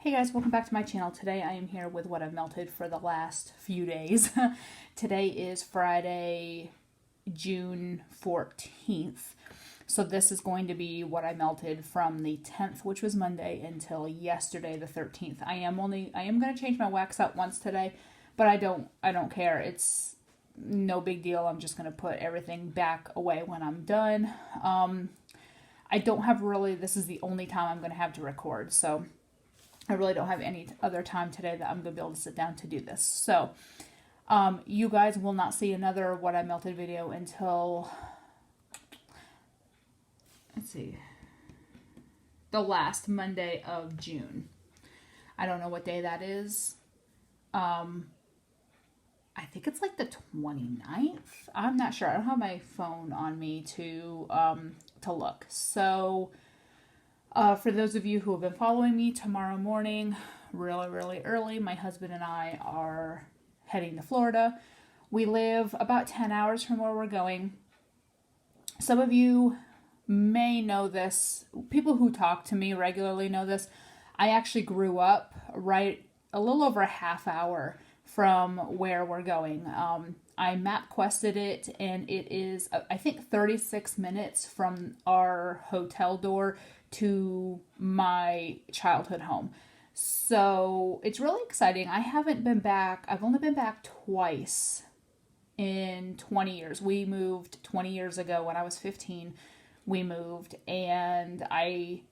Hey guys, welcome back to my channel. Today I am here with what I've melted for the last few days. Today is Friday, June 14th. So this is going to be what I melted from the 10th, which was Monday, until yesterday the 13th. I am going to change my wax out once today, but I don't care. It's no big deal. I'm just going to put everything back away when I'm done. I don't have really, this is the only time I'm going to have to record. So I really don't have any other time today that I'm going to be able to sit down to do this. So, you guys will not see another What I Melted video until, let's see, the last Monday of June. I don't know what day that is. I think it's like the 29th. I'm not sure. I don't have my phone on me to look. So, for those of you who have been following me, tomorrow morning, really early, my husband and I are heading to Florida. We live about 10 hours from where we're going. Some of you may know this. People who talk to me regularly know this. I actually grew up right a little over a half hour from where we're going. I MapQuested it, and it is, I think, 36 minutes from our hotel door to my childhood home. So it's really exciting. I haven't been back. I've only been back twice in 20 years. We moved 20 years ago when I was 15. We moved, and I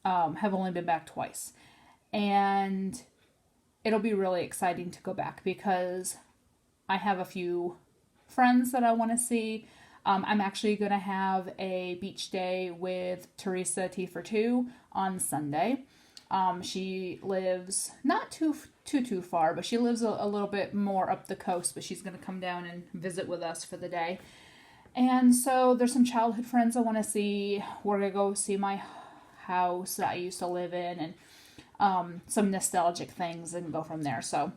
have only been back twice. And it'll be really exciting to go back because I have a few friends that I want to see. I'm actually going to have a beach day with Teresa T for Two on Sunday. She lives not too far, but she lives a little bit more up the coast, but she's going to come down and visit with us for the day. And so there's some childhood friends I want to see. We're going to go see my house that I used to live in and some nostalgic things and go from there. So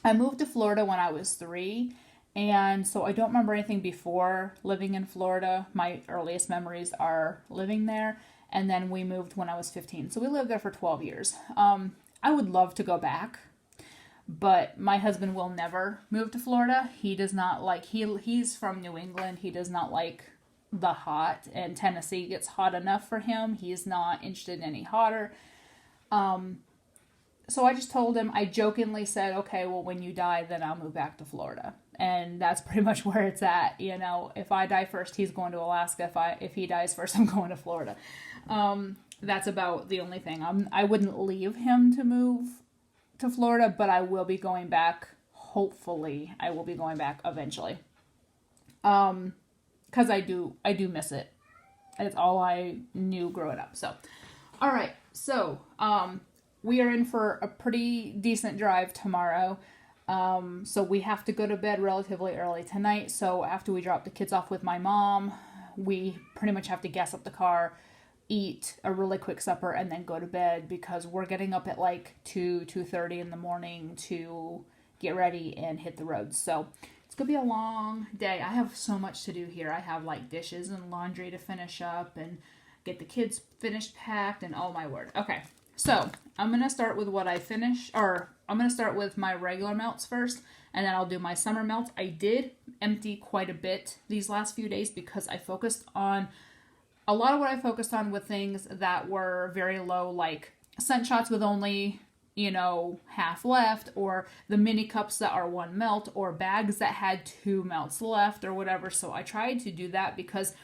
I moved to Florida when I was 3. And so I don't remember anything before living in Florida. My earliest memories are living there. And then we moved when I was 15. So we lived there for 12 years. I would love to go back, but my husband will never move to Florida. He does not like, he's from New England. He does not like the hot, and Tennessee gets hot enough for him. He's not interested in any hotter. So I just told him, I jokingly said, okay, well, when you die, then I'll move back to Florida. And that's pretty much where it's at. You know, if I die first, he's going to Alaska. If he dies first, I'm going to Florida. That's about the only thing. I wouldn't leave him to move to Florida, but I will be going back. Hopefully, I will be going back eventually. Because I do miss it. It's all I knew growing up. So, all right. So, we are in for a pretty decent drive tomorrow. So we have to go to bed relatively early tonight. So after we drop the kids off with my mom, we pretty much have to gas up the car, eat a really quick supper, and then go to bed because we're getting up at like 2:30 in the morning to get ready and hit the road. So it's going to be a long day. I have so much to do here. I have like dishes and laundry to finish up and get the kids finished packed and oh my word. Okay. So I'm going to start with what I finished, or I'm going to start with my regular melts first, and then I'll do my summer melts. I did empty quite a bit these last few days because I focused on, a lot of what I focused on with things that were very low, like scent shots with only, half left, or the mini cups that are 1 melt, or bags that had 2 melts left, or whatever. So I tried to do that because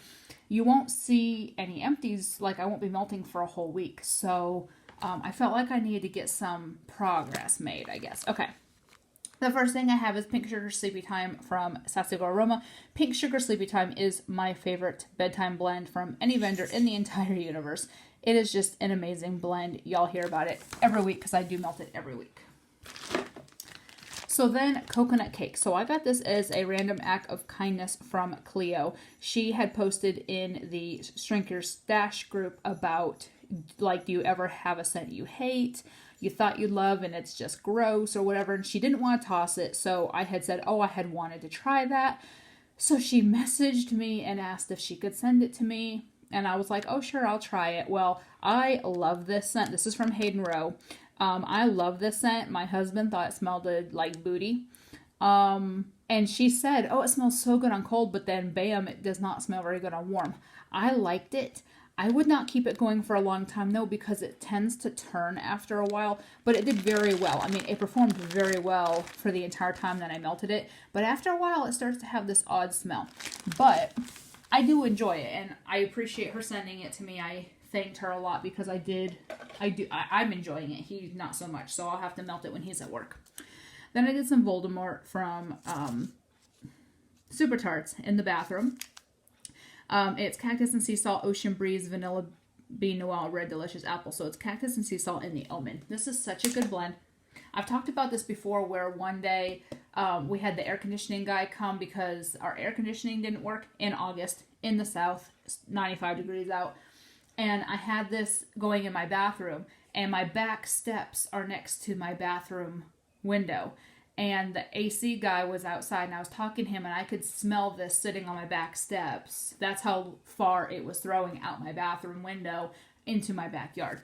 you won't see any empties, like I won't be melting for a whole week. So I felt like I needed to get some progress made, I guess. Okay. The first thing I have is Pink Sugar Sleepy Time from Sassigo Aroma. Pink Sugar Sleepy Time is my favorite bedtime blend from any vendor in the entire universe. It is just an amazing blend. Y'all hear about it every week because I do melt it every week. So then coconut cake. So I got this as a random act of kindness from Cleo. She had posted in the Shrink Your Stash group about, like, do you ever have a scent you hate, you thought you'd love, and it's just gross or whatever, and she didn't want to toss it, so I had said, I had wanted to try that. So she messaged me and asked if she could send it to me, and I was like, oh, sure, I'll try it. Well, I love this scent. This is from Hayden Rowe. I love this scent. My husband thought it smelled like booty. And she said, oh, it smells so good on cold, but then bam, it does not smell very good on warm. I liked it. I would not keep it going for a long time, though, because it tends to turn after a while, but it did very well. I mean, it performed very well for the entire time that I melted it, but after a while, it starts to have this odd smell. But I do enjoy it, and I appreciate her sending it to me. I thanked her a lot because I'm enjoying it. He not so much, so I'll have to melt it when he's at work. Then I did some Voldemort from Super Tarts in the bathroom. It's Cactus and Sea Salt, Ocean Breeze, Vanilla Bean Noel, Red Delicious Apple. So it's Cactus and Sea Salt and the Omen. This is such a good blend. I've talked about this before where one day we had the air conditioning guy come because our air conditioning didn't work in August in the south, 95 degrees out. And I had this going in my bathroom, and my back steps are next to my bathroom window. And the AC guy was outside, and I was talking to him, and I could smell this sitting on my back steps. That's how far it was throwing out my bathroom window into my backyard.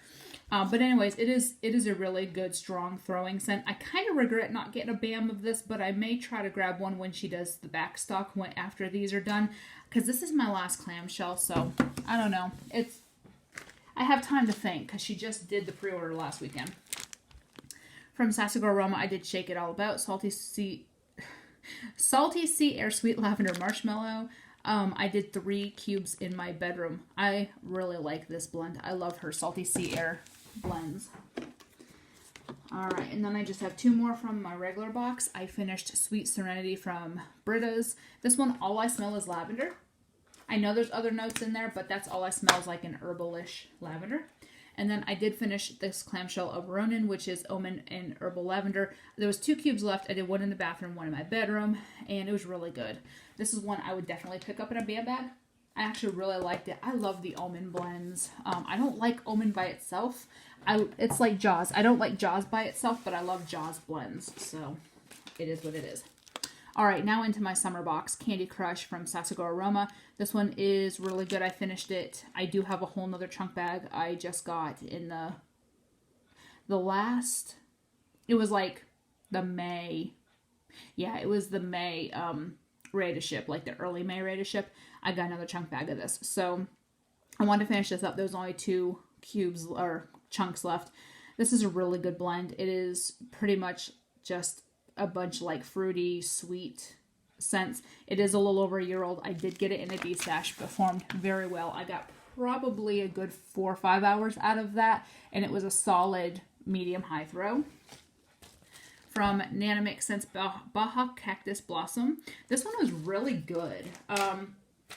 But anyways, it is a really good, strong throwing scent. I kind of regret not getting a BAM of this, but I may try to grab one when she does the back stock after these are done, because this is my last clamshell, so I don't know. I have time to think, because she just did the pre-order last weekend. From Sassy Girl Aroma, I did Shake It All About, Salty Sea Air Sweet Lavender Marshmallow. I did 3 cubes in my bedroom. I really like this blend. I love her Salty Sea Air blends. Alright, and then I just have 2 more from my regular box. I finished Sweet Serenity from Brita's. This one, all I smell is lavender. I know there's other notes in there, but that's all I smell is like an herbalish lavender. And then I did finish this clamshell of Ronin, which is Omen and Herbal Lavender. There was 2 cubes left. I did 1 in the bathroom, 1 in my bedroom, and it was really good. This is one I would definitely pick up in a BAM bag. I actually really liked it. I love the Omen blends. I don't like Omen by itself. It's like Jaws. I don't like Jaws by itself, but I love Jaws blends. So it is what it is. All right, now into my summer box, Candy Crush from Sassy Girl Aroma. This one is really good. I finished it. I do have a whole nother chunk bag I just got in the last, it was like the May, yeah, it was the May ready to ship, like the early May ready to ship. I got another chunk bag of this. So I wanted to finish this up. There's only 2 cubes or chunks left. This is a really good blend. It is pretty much just a bunch like fruity, sweet scents. It is a little over a year old. I did get it in a D-stash, performed very well. I got probably a good 4 or 5 hours out of that, and it was a solid medium-high throw. From Nanamix Scents Baja Cactus Blossom. This one was really good.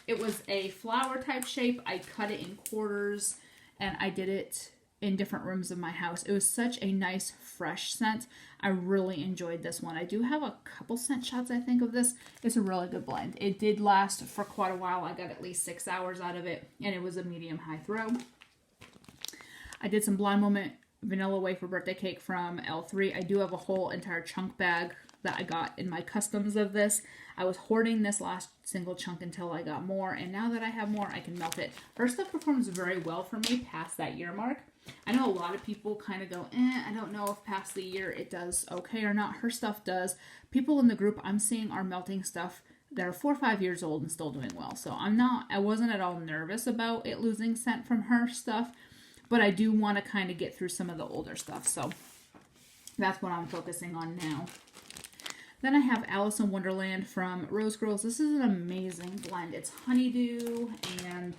It was a flower type shape. I cut it in quarters, and I did it in different rooms of my house. It was such a nice, fresh scent. I really enjoyed this one. I do have a couple scent shots, I think, of this. It's a really good blend. It did last for quite a while. I got at least 6 hours out of it, and it was a medium-high throw. I did some Blind Moment Vanilla Wafer Birthday Cake from L3. I do have a whole entire chunk bag that I got in my customs of this. I was hoarding this last single chunk until I got more, and now that I have more, I can melt it. Her stuff performs very well for me past that year mark. I know a lot of people kind of go, I don't know if past the year it does okay or not. Her stuff does. People in the group I'm seeing are melting stuff that are 4 or 5 years old and still doing well. So I wasn't at all nervous about it losing scent from her stuff, but I do want to kind of get through some of the older stuff. So that's what I'm focusing on now. Then I have Alice in Wonderland from Rose Girls. This is an amazing blend. It's honeydew and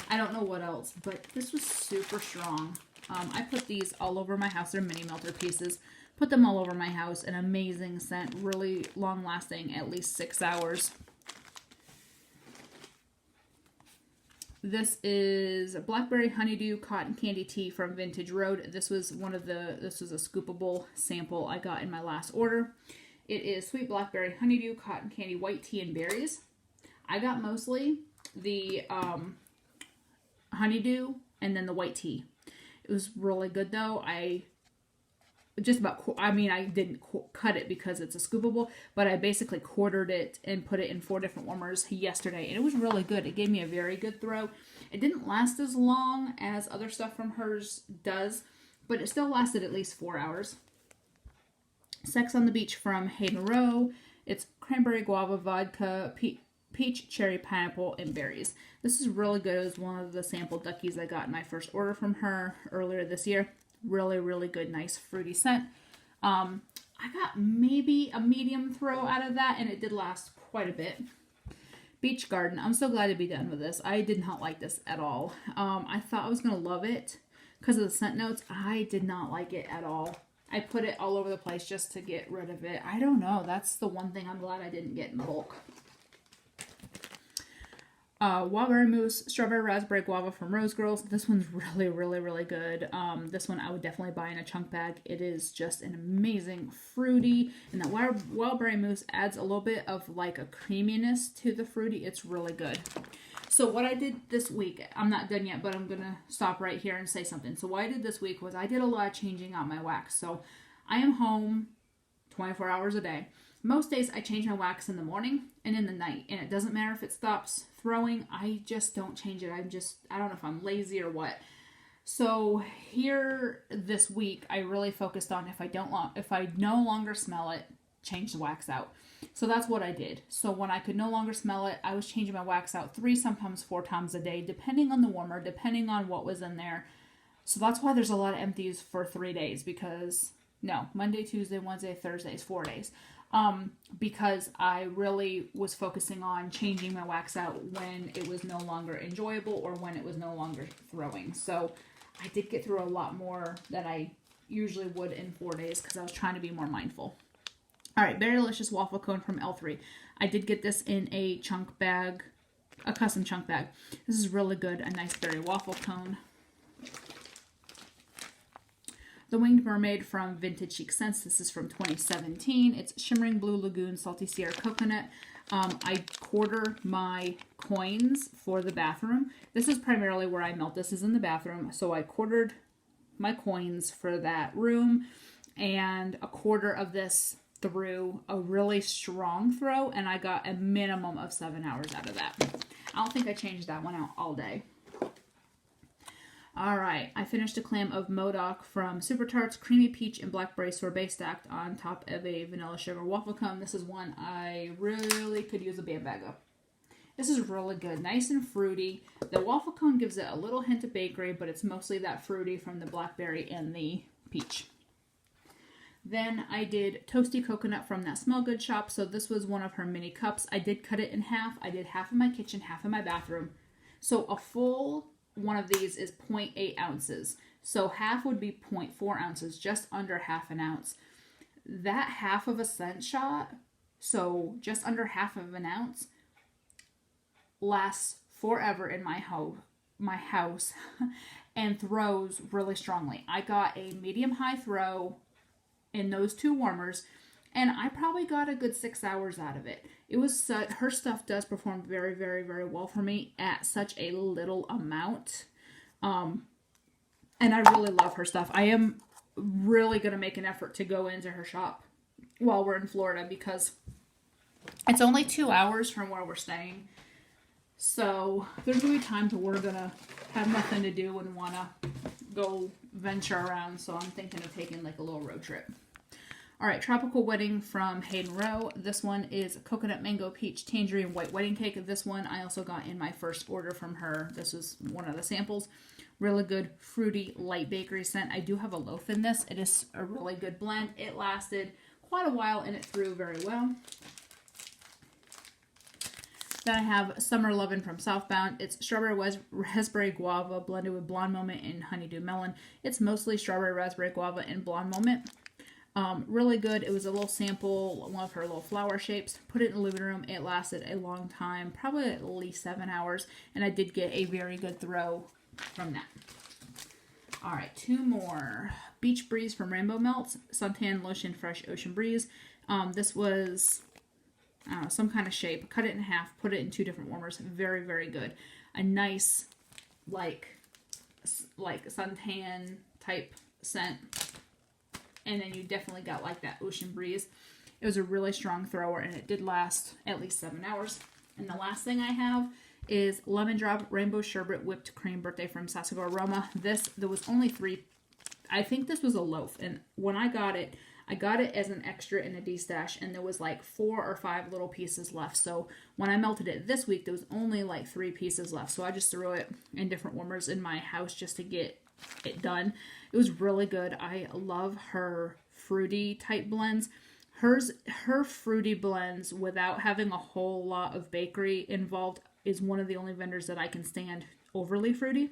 I don't know what else, but this was super strong. I put these all over my house. They're mini melter pieces. Put them all over my house. An amazing scent. Really long lasting, at least 6 hours. This is Blackberry Honeydew Cotton Candy Tea from Vintage Road. This was a scoopable sample I got in my last order. It is Sweet Blackberry Honeydew Cotton Candy White Tea and Berries. I got mostly the honeydew and then the white tea. It was really good though. I didn't cut it because it's a scoopable, but I basically quartered it and put it in 4 different warmers yesterday, and it was really good. It gave me a very good throw. It didn't last as long as other stuff from hers does, but it still lasted at least 4 hours. Sex on the Beach from Hayden Rowe. It's cranberry, guava, vodka, peach, cherry, pineapple, and berries. This is really good. It was one of the sample duckies I got in my first order from her earlier this year. Really, really good, nice fruity scent. I got maybe a medium throw out of that, and it did last quite a bit. Beach Garden. I'm so glad to be done with this. I did not like this at all. I thought I was going to love it because of the scent notes. I did not like it at all. I put it all over the place just to get rid of it. I don't know. That's the one thing I'm glad I didn't get in bulk. Wildberry Mousse, Strawberry Raspberry Guava from Rose Girls. This one's really, really, really good. This one I would definitely buy in a chunk bag. It is just an amazing fruity, and that Wildberry Mousse adds a little bit of like a creaminess to the fruity. It's really good. So what I did this week, I'm not done yet, but I'm going to stop right here and say something. So what I did this week was I did a lot of changing out my wax. So I am home 24 hours a day. Most days I change my wax in the morning and in the night, and it doesn't matter if it stops throwing. I just don't change it. I don't know if I'm lazy or what. So here this week, I really focused on if I no longer smell it, change the wax out. So that's what I did. So when I could no longer smell it, I was changing my wax out 3, sometimes 4 times a day, depending on the warmer, depending on what was in there. So that's why there's a lot of empties for 3 days, because Monday, Tuesday, Wednesday, Thursday is 4 days. Because I really was focusing on changing my wax out when it was no longer enjoyable or when it was no longer throwing. So I did get through a lot more than I usually would in 4 days because I was trying to be more mindful. All right, Berry Delicious Waffle Cone from L3. I did get this in a chunk bag, a custom chunk bag. This is really good, a nice berry waffle cone. The Winged Mermaid from Vintage Chic Scents. This is from 2017. It's Shimmering Blue Lagoon Salty Sierra Coconut. I quarter my coins for the bathroom. This is primarily where I melt. This is in the bathroom. So I quartered my coins for that room, and a quarter of this through a really strong throw, and I got a minimum of 7 hours out of that. I don't think I changed that one out all day. All right, I finished a clam of Modoc from Super Tarts, creamy peach and blackberry sorbet stacked on top of a vanilla sugar waffle cone. This is one I really could use a band bag of. This is really good, nice and fruity. The waffle cone gives it a little hint of bakery, but it's mostly that fruity from the blackberry and the peach. Then I did Toasty Coconut from That Smell Good shop. So this was one of her mini cups. I did cut it in half. I did half in my kitchen, half in my bathroom. So a full one of these is 0.8 ounces. So half would be 0.4 ounces, just under half an ounce. That half of a scent shot, so just under half of an ounce, lasts forever in my house and throws really strongly. I got a medium-high throw in those 2 warmers, and I probably got a good 6 hours out of it. It was her stuff does perform very, very, very well for me at such a little amount. And I really love her stuff. I am really going to make an effort to go into her shop while we're in Florida, because it's only 2 hours from where we're staying. So there's going to be times where we're going to have nothing to do and want to go venture around. So I'm thinking of taking like a little road trip. All right, Tropical Wedding from Hayden Rowe. This one is Coconut Mango Peach Tangerine White Wedding Cake. This one I also got in my first order from her. This is one of the samples. Really good, fruity, light bakery scent. I do have a loaf in this. It is a really good blend. It lasted quite a while and it threw very well. Then I have Summer Lovin' from Southbound. It's Strawberry Raspberry Guava blended with Blonde Moment and Honeydew Melon. It's mostly Strawberry Raspberry Guava and Blonde Moment. Really good. It was a little sample, one of her little flower shapes. Put it in the living room. It lasted a long time, probably at least 7 hours. And I did get a very good throw from that. All right, 2 more. Beach Breeze from Rainbow Melts. Suntan Lotion Fresh Ocean Breeze. This was some kind of shape. Cut it in half. Put it in 2 different warmers. Very, very good. A nice, like suntan type scent. And then you definitely got like that ocean breeze. It was a really strong thrower, and it did last at least 7 hours. And the last thing I have is Lemon Drop Rainbow Sherbet Whipped Cream Birthday from Sasago Aroma. There was only 3 I think this was a loaf, and when I got it as an extra in a D-stash, and there was like 4 or 5 little pieces left. So when I melted it this week, there was only like 3 pieces left. So I just threw it in different warmers in my house just to get it done. It was really good. I love her fruity type blends. Her fruity blends without having a whole lot of bakery involved is one of the only vendors that I can stand overly fruity,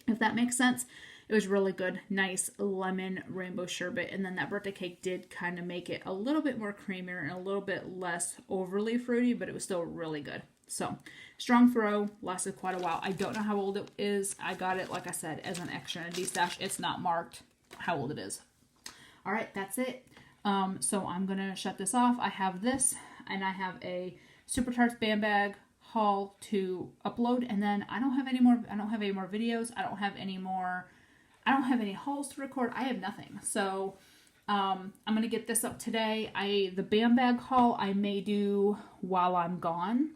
if that makes sense. It was really good. Nice lemon rainbow sherbet. And then that birthday cake did kind of make it a little bit more creamier and a little bit less overly fruity, but it was still really good. So, strong throw, lasted quite a while. I don't know how old it is. I got it, like I said, as an extra in a D-stash. It's not marked how old it is. All right, that's it. So I'm going to shut this off. I have this, and I have a Super Tarts Bam Bag haul to upload, and then I don't have any more videos. I don't have any hauls to record. I have nothing. So I'm going to get this up today. The Bam Bag haul I may do while I'm gone,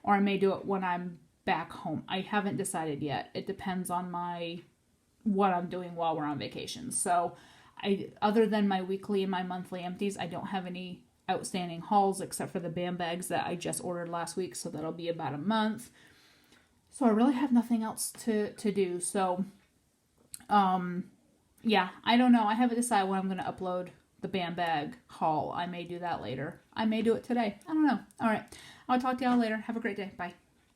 or I may do it when I'm back home. I haven't decided yet. It depends on what I'm doing while we're on vacation. So other than my weekly and my monthly empties, I don't have any outstanding hauls except for the Bam Bags that I just ordered last week. So that'll be about a month. So I really have nothing else to do. So, yeah, I don't know. I haven't decided when I'm going to upload the Bam Bag haul. I may do that later. I may do it today. I don't know. All right. I'll talk to y'all later. Have a great day. Bye.